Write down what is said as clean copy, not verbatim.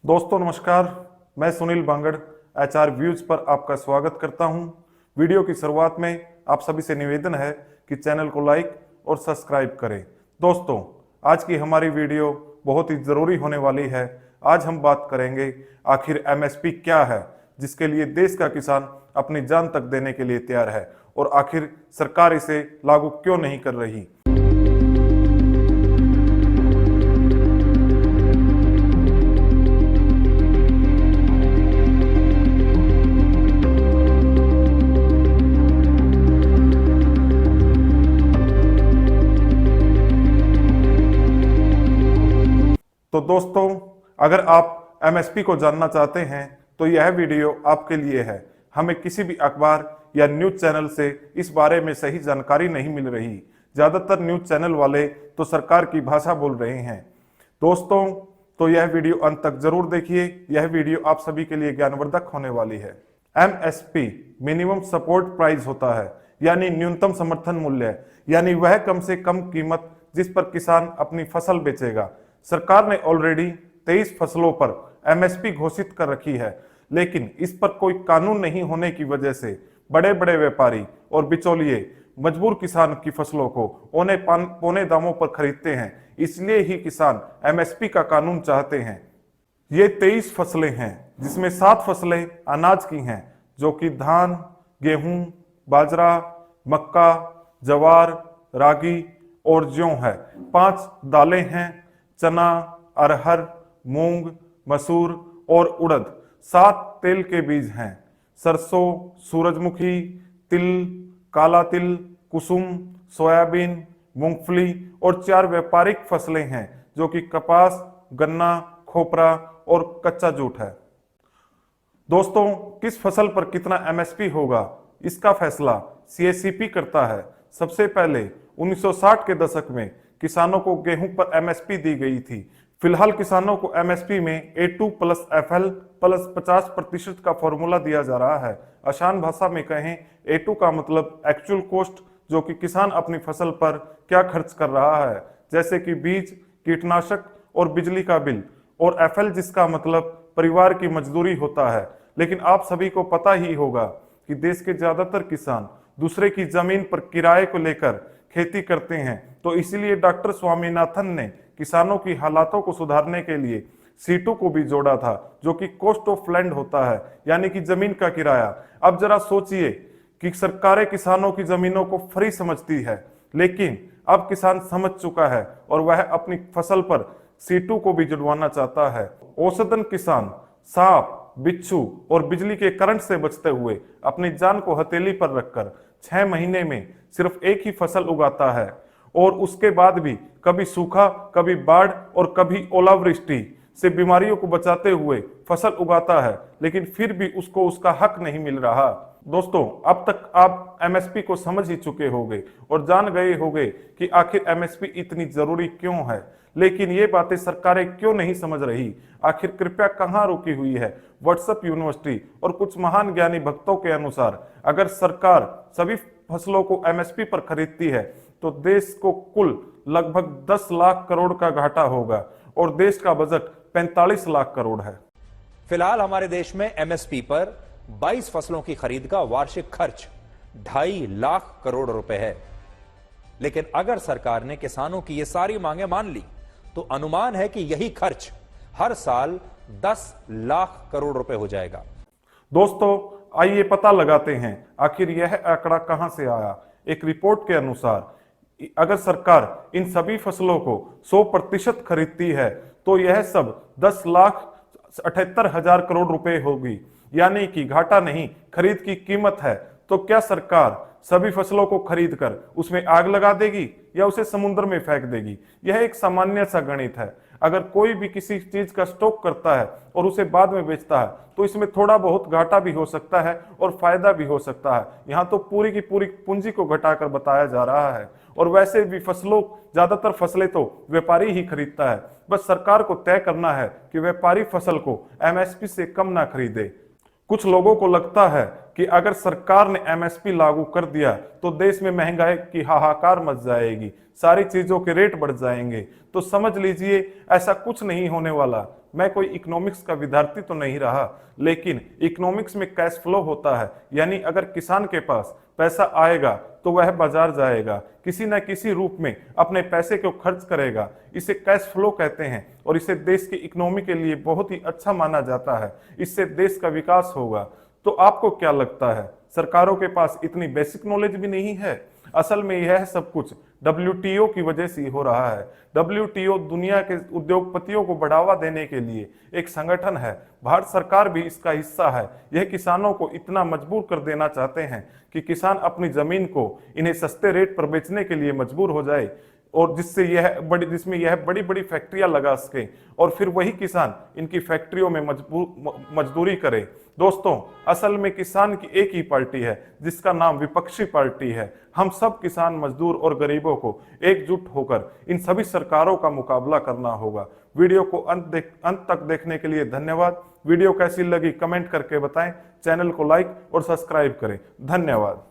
दोस्तों नमस्कार, मैं सुनील बांगड़ एचआर व्यूज पर आपका स्वागत करता हूं। वीडियो की शुरुआत में आप सभी से निवेदन है कि चैनल को लाइक और सब्सक्राइब करें। दोस्तों, आज की हमारी वीडियो बहुत ही ज़रूरी होने वाली है। आज हम बात करेंगे आखिर एमएसपी क्या है, जिसके लिए देश का किसान अपनी जान तक देने के लिए तैयार है, और आखिर सरकार इसे लागू क्यों नहीं कर रही। तो दोस्तों, अगर आप एमएसपी को जानना चाहते हैं तो यह वीडियो आपके लिए है। हमें किसी भी अखबार या न्यूज चैनल से इस बारे में सही जानकारी नहीं मिल रही। ज़्यादातर न्यूज चैनल वाले तो सरकार की भाषा बोल रहे हैं। दोस्तों, तो यह वीडियो अंत तक जरूर देखिए। यह वीडियो आप सभी के लिए ज्ञानवर्धक होने वाली है। एमएसपी मिनिमम सपोर्ट प्राइस होता है, यानी न्यूनतम समर्थन मूल्य, यानी वह कम से कम कीमत जिस पर किसान अपनी फसल बेचेगा। सरकार ने ऑलरेडी 23 फसलों पर एमएसपी घोषित कर रखी है, लेकिन इस पर कोई कानून नहीं होने की वजह से बड़े बड़े व्यापारी और बिचौलिए मजबूर किसान की फसलों को औने पौने दामों पर खरीदते हैं। इसलिए ही किसान एमएसपी का कानून चाहते हैं। ये 23 फसलें हैं, जिसमें 7 फसलें अनाज की हैं, जो कि धान, गेहूं, बाजरा, मक्का, जवार, रागी और जौ है। 5 दालें हैं, चना, अरहर, मूंग, मसूर और उड़द। 7 तेल के बीज हैं, सरसों, सूरजमुखी, तिल, काला तिल, कुसुम, सोयाबीन, मूंगफली और 4 व्यापारिक फसलें हैं, जो कि कपास, गन्ना, खोपरा और कच्चा जूट है। दोस्तों, किस फसल पर कितना एमएसपी होगा, इसका फैसला सीएससीपी करता है। सबसे पहले 1960 के दशक में किसानों को गेहूं पर एमएसपी दी गई थी। फिलहाल किसानों को एमएसपी में A2 प्लस FL प्लस 50% का फॉर्मूला दिया जा रहा है। आसान भाषा में कहें, A2 का मतलब एक्चुअल कॉस्ट, जो कि किसान अपनी फसल पर क्या खर्च कर रहा है, जैसे कि बीज, कीटनाशक और बिजली का बिल, और FL जिसका मतलब परिवार की मजदूरी होता है। लेकिन आप सभी को पता ही होगा कि देश के ज्यादातर किसान दूसरे की जमीन पर किराए को लेकर खेती करते हैं। तो इसीलिए डॉक्टर स्वामीनाथन ने किसानों की हालातों को सुधारने के लिए C2 को भी जोड़ा था, जो कि कॉस्ट ऑफ लैंड होता है, यानी कि जमीन का किराया। अब जरा सोचिए कि सरकारें किसानों की जमीनों को फ्री समझती है, लेकिन अब किसान समझ चुका है और वह अपनी फसल पर C2 को भी जुड़वाना चाहता है। औसतन किसान सांप, बिच्छू और बिजली के करंट से बचते हुए अपनी जान को हथेली पर रखकर 6 महीने में सिर्फ एक ही फसल उगाता है, और उसके बाद भी कभी सूखा, कभी बाढ़ और कभी ओलावृष्टि से बीमारियों को बचाते हुए फसल उगाता है, लेकिन फिर भी उसको उसका हक नहीं मिल रहा। दोस्तों, अब तक आप एमएसपी को समझ ही चुके होंगे और जान गए होंगे कि आखिर एमएसपी इतनी जरूरी क्यों है। लेकिन ये बातें सरकारें क्यों नहीं समझ रही? आखिर कृपया कहाँ रुकी हुई है? व्हाट्सएप यूनिवर्सिटी और कुछ महान ज्ञानी भक्तों के अनुसार अगर सरकार सभी फसलों को एमएसपी पर खरीदती है तो देश को कुल लगभग 10 लाख करोड़ का घाटा होगा, और देश का बजट 45 लाख करोड़ है। फिलहाल हमारे देश में एमएसपी पर 22 फसलों की खरीद का वार्षिक खर्च 2.5 लाख करोड़ रुपए है। लेकिन अगर सरकार ने किसानों की ये सारी मांगे मान ली तो अनुमान है कि यही खर्च हर साल 10 लाख करोड़ रुपए हो जाएगा। दोस्तों, आइए पता लगाते हैं आखिर यह आंकड़ा कहां से आया। एक रिपोर्ट के अनुसार अगर सरकार इन सभी फसलों को 100% खरीदती है तो यह सब 10,78,000 करोड़ रुपए होगी, यानी कि घाटा नहीं, खरीद की कीमत है। तो क्या सरकार सभी फसलों को खरीद कर उसमें आग लगा देगी या उसे समुद्र में फेंक देगी? यह एक सामान्य सा गणित है। अगर कोई भी किसी चीज का स्टॉक करता है और उसे बाद में बेचता है तो इसमें थोड़ा बहुत घाटा भी हो सकता है और फायदा भी हो सकता है। यहाँ तो पूरी की पूरी पूंजी को घटाकर बताया जा रहा है। और वैसे भी ज्यादातर फसलें तो व्यापारी ही खरीदता है। बस सरकार को तय करना है कि व्यापारी फसल को एमएसपी से कम ना खरीदे। कुछ लोगों को लगता है कि अगर सरकार ने एमएसपी लागू कर दिया तो देश में महंगाई की हाहाकार मच जाएगी, सारी चीजों के रेट बढ़ जाएंगे। तो समझ लीजिए ऐसा कुछ नहीं होने वाला। मैं कोई इकोनॉमिक्स का विद्यार्थी तो नहीं रहा, लेकिन इकोनॉमिक्स में कैश फ्लो होता है, यानी अगर किसान के पास पैसा आएगा तो वह बाजार जाएगा, किसी न किसी रूप में अपने पैसे को खर्च करेगा। इसे कैश फ्लो कहते हैं और इसे देश की इकोनॉमी के लिए बहुत ही अच्छा माना जाता है। इससे देश का विकास होगा। तो आपको क्या लगता है, सरकारों के पास इतनी बेसिक नॉलेज भी नहीं है? असल में यह सब कुछ WTO की वजह से हो रहा है। WTO दुनिया के उद्योगपतियों को बढ़ावा देने के लिए एक संगठन है। भारत सरकार भी इसका हिस्सा है। यह किसानों को इतना मजबूर कर देना चाहते हैं कि किसान अपनी जमीन को इन्हें सस्ते रेट पर बेचने के लिए मजबूर हो जाए, और जिसमें यह बड़ी बड़ी फैक्ट्रियां लगा सके और फिर वही किसान इनकी फैक्ट्रियों में मजदूरी करे। दोस्तों, असल में किसान की एक ही पार्टी है जिसका नाम विपक्षी पार्टी है। हम सब किसान, मजदूर और गरीबों को एकजुट होकर इन सभी सरकारों का मुकाबला करना होगा। वीडियो को अंत तक देखने के लिए धन्यवाद। वीडियो कैसी लगी कमेंट करके बताएं। चैनल को लाइक और सब्सक्राइब करें। धन्यवाद।